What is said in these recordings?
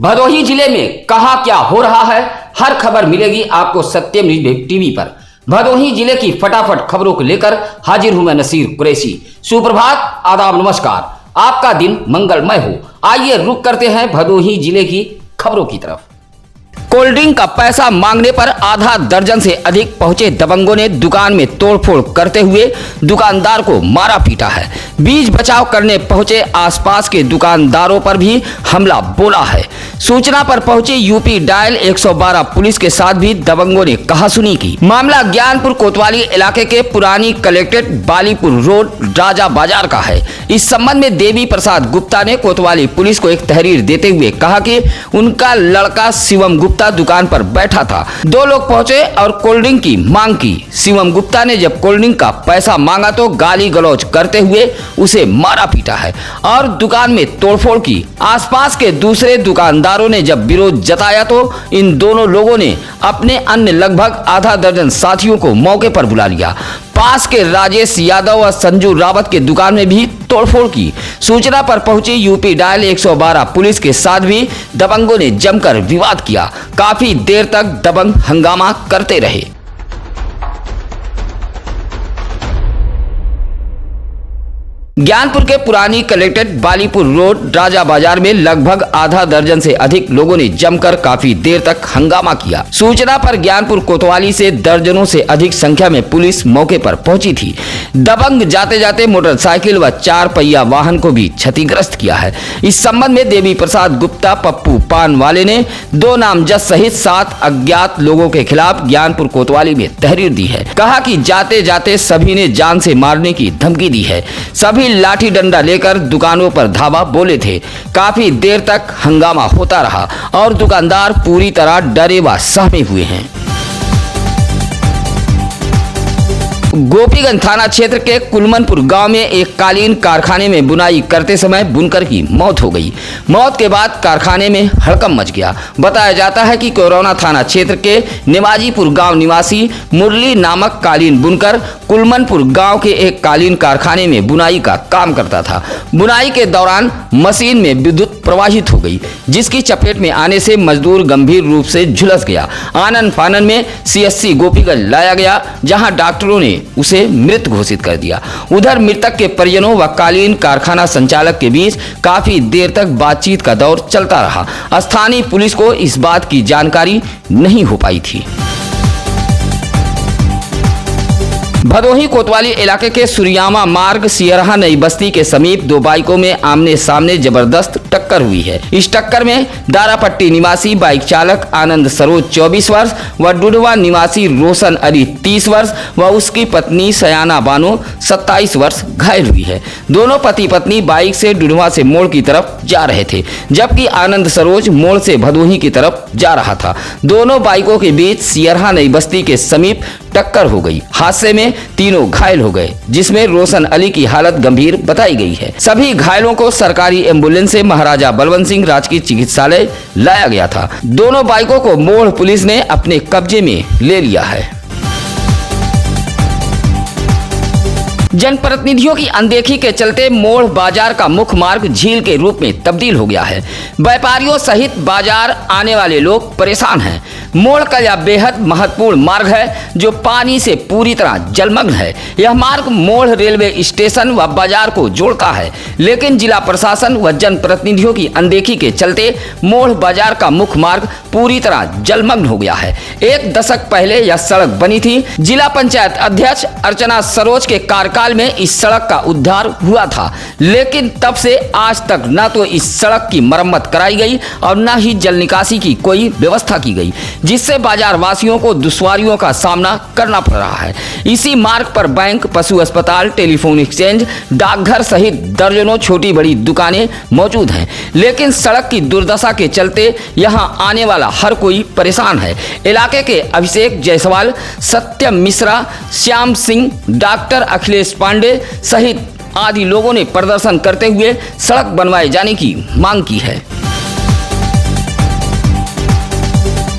भदोही जिले में कहां क्या हो रहा है, हर खबर मिलेगी आपको सत्यम न्यूज टीवी पर। भदोही जिले की फटाफट खबरों को लेकर हाजिर हूं मैं नसीर कुरैशी। सुप्रभात, आदाब, नमस्कार, आपका दिन मंगलमय हो। आइए रुक करते हैं भदोही जिले की खबरों की तरफ। कोल्ड ड्रिंक का पैसा मांगने पर आधा दर्जन से अधिक पहुंचे दबंगों ने दुकान में तोड़फोड़ करते हुए दुकानदार को मारा पीटा है। बीच बचाव करने पहुंचे आसपास के दुकानदारों पर भी हमला बोला है। सूचना पर पहुंची यूपी डायल 112 पुलिस के साथ भी दबंगों ने कहासुनी की। मामला ज्ञानपुर कोतवाली इलाके के पुरानी कलेक्ट्रेट बालीपुर रोड राजा बाजार का है। इस संबंध में देवी प्रसाद गुप्ता ने कोतवाली पुलिस को एक तहरीर देते हुए कहा कि उनका लड़का शिवम गुप्ता दुकान पर बैठा था। दो लोग पहुंचे और कोल्ड ड्रिंक की मांग की। शिवम गुप्ता ने जब कोल्ड ड्रिंक का पैसा मांगा तो गाली गलौज करते हुए उसे मारा पीटा है और दुकान में तोड़फोड़ की। आसपास के दूसरे दुकानदारों ने जब विरोध जताया तो इन दोनों लोगों ने अपने अन्य लगभग आधा दर्जन साथियों को मौके पर बुला लिया। पास के राजेश यादव और संजू रावत के दुकान में भी तोड़फोड़ की। सूचना पर पहुंची यूपी डायल 112 पुलिस के साथ भी दबंगों ने जमकर विवाद किया। काफी देर तक दबंग हंगामा करते रहे। ज्ञानपुर के पुरानी कलेक्ट्रेट बालीपुर रोड राजा बाजार में लगभग आधा दर्जन से अधिक लोगों ने जमकर काफी देर तक हंगामा किया। सूचना पर ज्ञानपुर कोतवाली से दर्जनों से अधिक संख्या में पुलिस मौके पर पहुंची थी। दबंग जाते जाते मोटरसाइकिल व 4 पहिया वाहन को भी क्षतिग्रस्त किया है। इस संबंध में देवी प्रसाद गुप्ता पप्पू पान वाले ने 2 नामजद सहित 7 अज्ञात लोगों के खिलाफ ज्ञानपुर कोतवाली में तहरीर दी है। कहा कि जाते जाते सभी ने जान से मारने की धमकी दी है। सभी लाठी डंडा लेकर दुकानों पर धावा बोले थे। काफी देर तक हंगामा होता रहा और दुकानदार पूरी तरह डरे व सहमे हुए हैं। गोपीगंज थाना क्षेत्र के कुलमनपुर गांव में एक कालीन कारखाने में बुनाई करते समय बुनकर की मौत हो गई। मौत के बाद कारखाने में हड़कंप मच गया। बताया जाता है कि कोरोना थाना क्षेत्र के निमाजीपुर गांव निवासी मुरली नामक कालीन बुनकर कुलमनपुर गांव के एक कालीन कारखाने में बुनाई का काम करता था। बुनाई के दौरान मशीन में विद्युत प्रवाहित हो गई, जिसकी चपेट में आने से मजदूर गंभीर रूप से झुलस गया। आनन फानन में सीएससी गोपीगंज लाया गया, जहां डॉक्टरों ने उसे मृत घोषित कर दिया। उधर मृतक के परिजनों व कालीन कारखाना संचालक के बीच काफी देर तक बातचीत का दौर चलता रहा। स्थानीय पुलिस को इस बात की जानकारी नहीं हो पाई थी। भदोही कोतवाली इलाके के सुरियामा मार्ग सियरहा नई बस्ती के समीप 2 बाइकों में आमने सामने जबरदस्त टक्कर हुई है। इस टक्कर में दारापट्टी निवासी बाइक चालक आनंद सरोज 24 वर्ष व डुडवा निवासी रोशन अली 30 वर्ष व उसकी पत्नी सयाना बानो 27 वर्ष घायल हुई है। दोनों पति पत्नी बाइक से डुडवा से मोड़ की तरफ जा रहे थे, जबकि आनंद सरोज मोड़ से भदोही की तरफ जा रहा था। दोनों बाइकों के बीच सियरहा नई बस्ती के समीप टक्कर हो गई। हादसे में तीनों घायल हो गए, जिसमें रोशन अली की हालत गंभीर बताई गई है। सभी घायलों को सरकारी एम्बुलेंस से महाराजा बलवंत सिंह राजकीय चिकित्सालय लाया गया था। दोनों बाइकों को मोड़ पुलिस ने अपने कब्जे में ले लिया है। जनप्रतिनिधियों की अनदेखी के चलते मोड़ बाजार का मुख्य मार्ग झील के रूप में तब्दील हो गया है। व्यापारियों सहित बाजार आने वाले लोग परेशान हैं। मोड़ का यह बेहद महत्वपूर्ण मार्ग है जो पानी से पूरी तरह जलमग्न है। यह मार्ग मोड़ रेलवे स्टेशन व बाजार को जोड़ता है, लेकिन जिला प्रशासन व जनप्रतिनिधियों की अनदेखी के चलते मोड़ बाजार का मुख्य मार्ग पूरी तरह जलमग्न हो गया है। 1 दशक पहले यह सड़क बनी थी। जिला पंचायत अध्यक्ष अर्चना सरोज के कार्यकाल में इस सड़क का उद्धार हुआ था, लेकिन तब से आज तक न तो इस सड़क की मरम्मत कराई गई और न ही जल निकासी की कोई व्यवस्था की गई, जिससे बाजार वासियों को दुश्वारियों का सामना करना पड़ रहा है। इसी मार्ग पर बैंक, पशु अस्पताल, टेलीफोन एक्सचेंज, डाकघर सहित दर्जनों छोटी बड़ी दुकानें मौजूद हैं, लेकिन सड़क की दुर्दशा के चलते यहां आने वाला हर कोई परेशान है। इलाके के अभिषेक जायसवाल, सत्यम मिश्रा, श्याम सिंह, डॉक्टर अखिलेश पांडे सहित आदि लोगों ने प्रदर्शन करते हुए सड़क बनवाए जाने की मांग की है।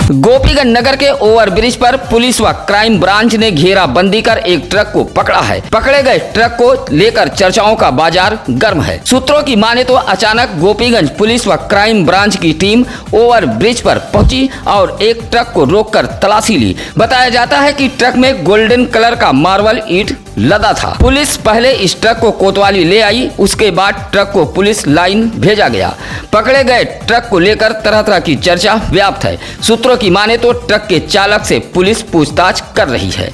गोपीगंज नगर के ओवरब्रिज पर पुलिस व क्राइम ब्रांच ने घेराबंदी कर एक ट्रक को पकड़ा है। पकड़े गए ट्रक को लेकर चर्चाओं का बाजार गर्म है। सूत्रों की माने तो अचानक गोपीगंज पुलिस व क्राइम ब्रांच की टीम ओवरब्रिज पर पहुंची और एक ट्रक को रोककर तलाशी ली। बताया जाता है कि ट्रक में गोल्डन कलर का मार्बल ईंट लदा था। पुलिस पहले इस ट्रक को कोतवाली ले आई, उसके बाद ट्रक को पुलिस लाइन भेजा गया। पकड़े गए ट्रक को लेकर तरह तरह की चर्चा व्याप्त है। सूत्रों की माने तो ट्रक के चालक से पुलिस पूछताछ कर रही है।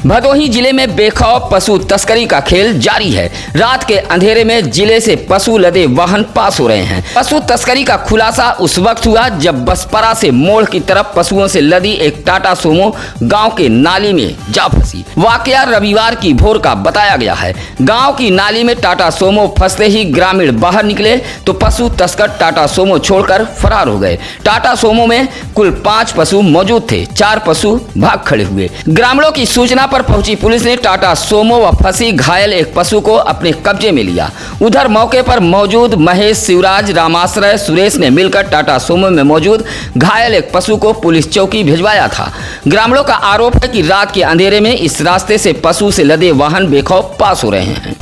भदोही जिले में बेखौफ पशु तस्करी का खेल जारी है। रात के अंधेरे में जिले से पशु लदे वाहन पास हो रहे हैं। पशु तस्करी का खुलासा उस वक्त हुआ जब बसपरा से मोड़ की तरफ पशुओं से लदी एक टाटा सोमो गांव के नाली में जा फंसी। वाकया रविवार की भोर का बताया गया है। गांव की नाली में टाटा सोमो फंसते ही ग्रामीण बाहर निकले तो पशु तस्कर टाटा सोमो छोड़कर फरार हो गए। टाटा सोमो में कुल 5 पशु मौजूद थे। 4 पशु भाग खड़े हुए। ग्रामीणों की सूचना पर पहुंची पुलिस ने टाटा सोमो व फंसी घायल एक पशु को अपने कब्जे में लिया। उधर मौके पर मौजूद महेश, शिवराज, रामाश्रय, सुरेश ने मिलकर टाटा सोमो में मौजूद घायल एक पशु को पुलिस चौकी भिजवाया था। ग्रामीणों का आरोप है कि रात के अंधेरे में इस रास्ते से पशु से लदे वाहन बेखौफ पास हो रहे हैं।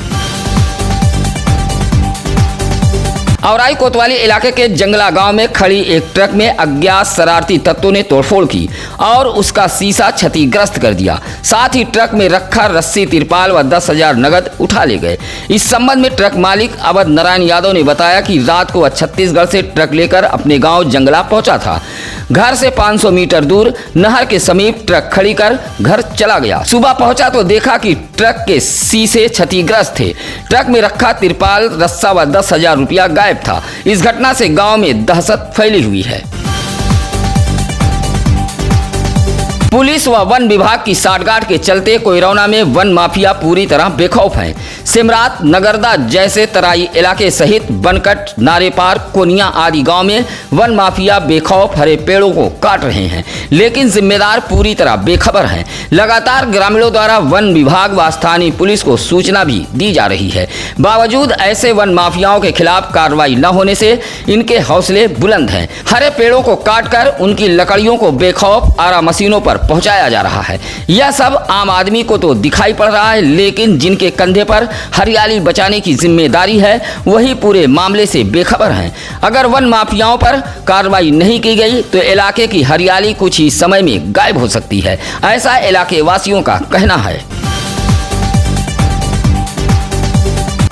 औराई कोतवाली इलाके के जंगला गांव में खड़ी एक ट्रक में अज्ञात शरारती तत्वों ने तोड़फोड़ की और उसका शीशा क्षतिग्रस्त कर दिया। साथ ही ट्रक में रखा रस्सी, तिरपाल व 10,000 नगद उठा ले गए। इस संबंध में ट्रक मालिक अवध नारायण यादव ने बताया कि रात को वह छत्तीसगढ़ से ट्रक लेकर अपने गांव जंगला पहुंचा था। घर से 500 मीटर दूर नहर के समीप ट्रक खड़ी कर घर चला गया। सुबह पहुंचा तो देखा कि ट्रक के शीशे क्षतिग्रस्त थे। ट्रक में रखा तिरपाल, रस्सा व 10,000 रुपया गायब था। इस घटना से गांव में दहशत फैली हुई है। पुलिस व वन विभाग की साठगांठ के चलते कोइरौना में वन माफिया पूरी तरह बेखौफ हैं। सिमरात, नगरदा जैसे तराई इलाके सहित बनकट, नारेपार, कोनिया आदि गांव में वन माफिया बेखौफ हरे पेड़ों को काट रहे हैं, लेकिन जिम्मेदार पूरी तरह बेखबर हैं। लगातार ग्रामीणों द्वारा वन विभाग व स्थानीय पुलिस को सूचना भी दी जा रही है। बावजूद ऐसे वन माफियाओं के खिलाफ कार्रवाई न होने से इनके हौसले बुलंद हैं। हरे पेड़ों को काटकर उनकी लकड़ियों को बेखौफ आरा मशीनों पर पहुंचाया जा रहा है। यह सब आम आदमी को तो दिखाई पड़ रहा है, लेकिन जिनके कंधे पर हरियाली बचाने की जिम्मेदारी है वही पूरे मामले से बेखबर हैं। अगर वन माफियाओं पर कार्रवाई नहीं की गई तो इलाके की हरियाली कुछ ही समय में गायब हो सकती है, ऐसा इलाके वासियों का कहना है।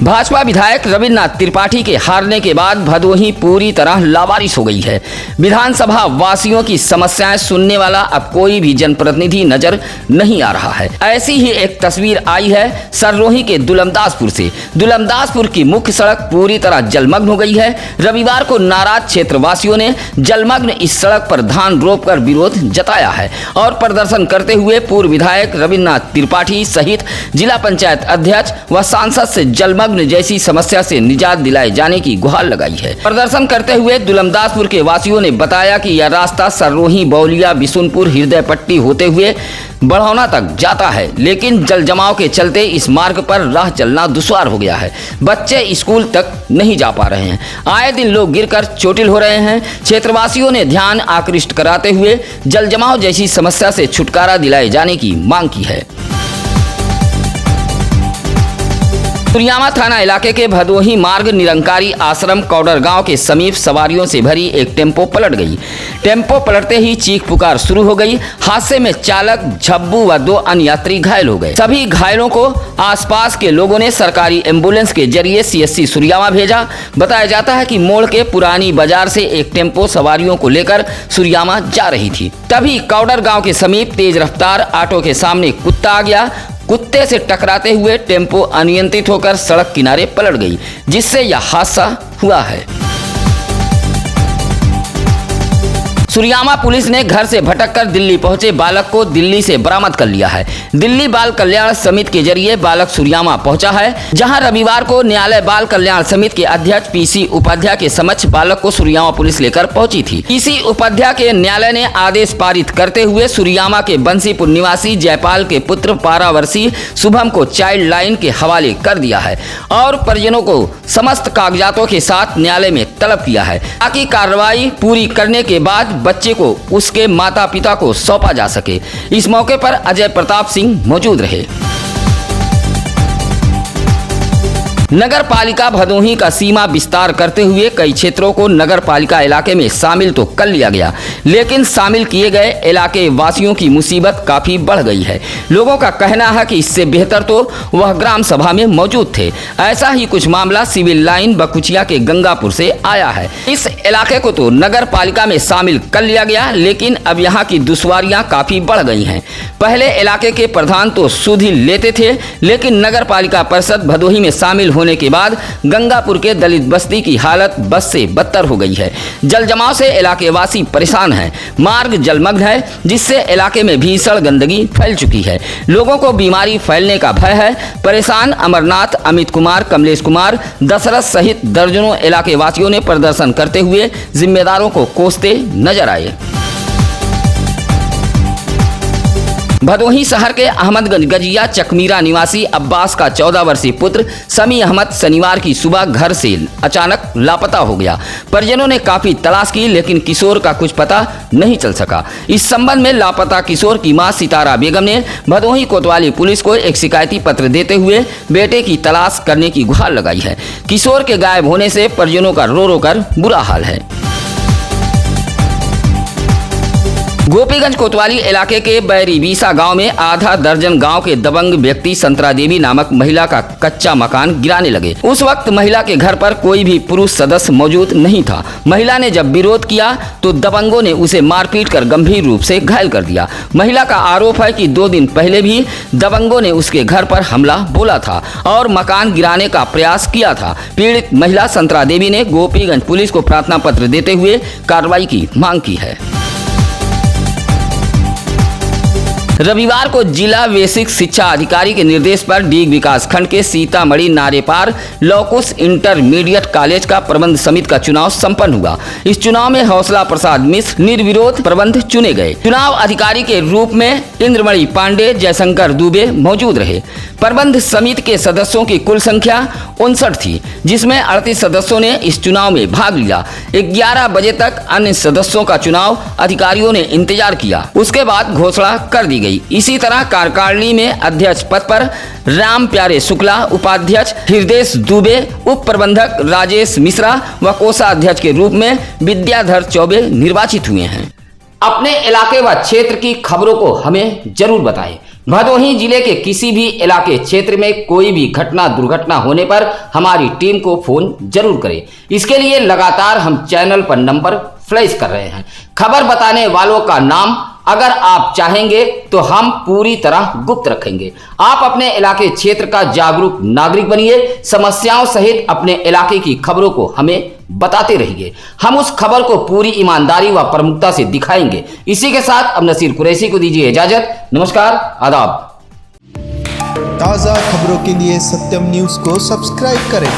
भाजपा विधायक रविन्द्रनाथ त्रिपाठी के हारने के बाद भदोही पूरी तरह लावारिस हो गई है। विधानसभा वासियों की समस्याएं सुनने वाला अब कोई भी जनप्रतिनिधि नजर नहीं आ रहा है। ऐसी ही एक तस्वीर आई है सररोही के दुलमदासपुर से। दुलमदासपुर की मुख्य सड़क पूरी तरह जलमग्न हो गई है। रविवार को नाराज क्षेत्रवासियों ने जलमग्न इस सड़क पर धान रोपकर विरोध जताया है और प्रदर्शन करते हुए पूर्व विधायक रविन्द्रनाथ त्रिपाठी सहित जिला पंचायत अध्यक्ष व सांसद से जलमग्न जैसी समस्या से निजात दिलाए जाने की गुहार लगाई है। प्रदर्शन करते हुए दुलमदासपुर के वासियों ने बताया कि यह रास्ता सररोही, बौलिया, बिशुनपुर, हृदय पट्टी होते हुए बढ़ौना तक जाता है, लेकिन जल जमाव के चलते इस मार्ग पर राह चलना दुश्वार हो गया है। बच्चे स्कूल तक नहीं जा पा रहे हैं। आए दिन लोग गिरकर चोटिल हो रहे हैं। क्षेत्रवासियों ने ध्यान आकृष्ट कराते हुए जल जमाव जैसी समस्या से छुटकारा दिलाए जाने की मांग की है। सुरियामा थाना इलाके के भदोही मार्ग निरंकारी आश्रम कौडर गांव के समीप सवारियों से भरी एक टेम्पो पलट गई। टेम्पो पलटते ही चीख पुकार शुरू हो गई। हादसे में चालक, झब्बू व 2 अन्य यात्री घायल हो गए। सभी घायलों को आसपास के लोगों ने सरकारी एम्बुलेंस के जरिए CSC सुरियामा भेजा। बताया जाता है कि मोड़ के पुरानी बाजार से एक टेम्पो सवारियों को लेकर सुरियामा जा रही थी। तभी कौडर गांव के समीप तेज रफ्तार ऑटो के सामने कुत्ता आ गया। कुत्ते से टकराते हुए टेम्पो अनियंत्रित होकर सड़क किनारे पलट गई, जिससे यह हादसा हुआ है। सुरियामा पुलिस ने घर से भटककर दिल्ली पहुंचे बालक को दिल्ली से बरामद कर लिया है। दिल्ली बाल कल्याण समिति के जरिए बालक सुरियामा पहुंचा है, जहां रविवार को न्यायालय बाल कल्याण समिति के अध्यक्ष पीसी उपाध्याय के समक्ष बालक को सुरियामा पुलिस लेकर पहुंची थी। पीसी उपाध्याय के न्यायालय ने आदेश पारित करते हुए सुरियामा के बंसीपुर निवासी जयपाल के पुत्र 12 वर्षीय शुभम को चाइल्ड लाइन के हवाले कर दिया है और परिजनों को समस्त कागजातों के साथ न्यायालय में तलब किया है, ताकि कार्रवाई पूरी करने के बाद बच्चे को उसके माता पिता को सौंपा जा सके। इस मौके पर अजय प्रताप सिंह मौजूद रहे। नगर पालिका भदोही का सीमा विस्तार करते हुए कई क्षेत्रों को नगर पालिका इलाके में शामिल तो कर लिया गया, लेकिन शामिल किए गए इलाके वासियों की मुसीबत काफी बढ़ गई है। लोगों का कहना है कि इससे बेहतर तो वह ग्राम सभा में मौजूद थे। ऐसा ही कुछ मामला सिविल लाइन बकुचिया के गंगापुर से आया है। इस इलाके को तो नगर पालिका में शामिल कर लिया गया, लेकिन अब यहाँ की दुश्वारियां काफी बढ़ गई हैं। पहले इलाके के प्रधान तो सुध ही लेते थे, लेकिन नगर पालिका परिषद भदोही में शामिल होने के बाद गंगापुर के दलित बस्ती की हालत बस से बदतर हो गई है। जल जमाव से इलाके वासी परेशान हैं। मार्ग जलमग्न है, जिससे इलाके में भीषण गंदगी फैल चुकी है। लोगों को बीमारी फैलने का भय है। परेशान अमरनाथ, अमित कुमार, कमलेश कुमार, दशरथ सहित दर्जनों इलाके वासियों ने प्रदर्शन करते हुए जिम्मेदारों को कोसते नजर आए। भदोही शहर के अहमदगंज गजिया चकमीरा निवासी अब्बास का 14 वर्षीय पुत्र समी अहमद शनिवार की सुबह घर से अचानक लापता हो गया। परिजनों ने काफी तलाश की, लेकिन किशोर का कुछ पता नहीं चल सका। इस संबंध में लापता किशोर की मां सितारा बेगम ने भदोही कोतवाली पुलिस को एक शिकायती पत्र देते हुए बेटे की तलाश करने की गुहार लगाई है। किशोर के गायब होने से परिजनों का रो रो कर बुरा हाल है। गोपीगंज कोतवाली इलाके के बैरीबीसा गांव में आधा दर्जन गांव के दबंग व्यक्ति संतरा देवी नामक महिला का कच्चा मकान गिराने लगे। उस वक्त महिला के घर पर कोई भी पुरुष सदस्य मौजूद नहीं था। महिला ने जब विरोध किया तो दबंगों ने उसे मारपीट कर गंभीर रूप से घायल कर दिया। महिला का आरोप है कि 2 दिन पहले भी दबंगों ने उसके घर पर हमला बोला था और मकान गिराने का प्रयास किया था। पीड़ित महिला संतरा देवी ने गोपीगंज पुलिस को प्रार्थना पत्र देते हुए कार्रवाई की मांग की है। रविवार को जिला बेसिक शिक्षा अधिकारी के निर्देश पर डीग विकास खंड के सीतामढ़ी नारेपार लौकुश इंटरमीडिएट कॉलेज का प्रबंध समिति का चुनाव संपन्न हुआ। इस चुनाव में हौसला प्रसाद मिश्र निर्विरोध प्रबंध चुने गए। चुनाव अधिकारी के रूप में इंद्रमणि पांडे, जयशंकर दुबे मौजूद रहे। प्रबंध समिति के सदस्यों की कुल संख्या 59 थी, जिसमें 38 सदस्यों ने इस चुनाव में भाग लिया। 11 बजे तक अन्य सदस्यों का चुनाव अधिकारियों ने इंतजार किया, उसके बाद घोषणा कर दी गई। इसी तरह कार्यकारिणी में अध्यक्ष पद पर राम प्यारे शुक्ला, उपाध्यक्ष हृदय दुबे, उप प्रबंधक राजेश मिश्रा व कोषाध्यक्ष के रूप में विद्याधर चौबे निर्वाचित हुए हैं। अपने इलाके व क्षेत्र की खबरों को हमें जरूर बताएं। भदोही जिले के किसी भी इलाके क्षेत्र में कोई भी घटना दुर्घटना होने पर हमारी टीम को फोन जरूर करें। इसके लिए लगातार हम चैनल पर नंबर फ्लैश कर रहे हैं। खबर बताने वालों का नाम अगर आप चाहेंगे तो हम पूरी तरह गुप्त रखेंगे। आप अपने इलाके क्षेत्र का जागरूक नागरिक बनिए। समस्याओं सहित अपने इलाके की खबरों को हमें बताते रहिए। हम उस खबर को पूरी ईमानदारी व प्रमुखता से दिखाएंगे। इसी के साथ अब नसीर कुरैशी को दीजिए इजाजत। नमस्कार, आदाब। ताज़ा खबरों के लिए सत्यम न्यूज़ को सब्सक्राइब करें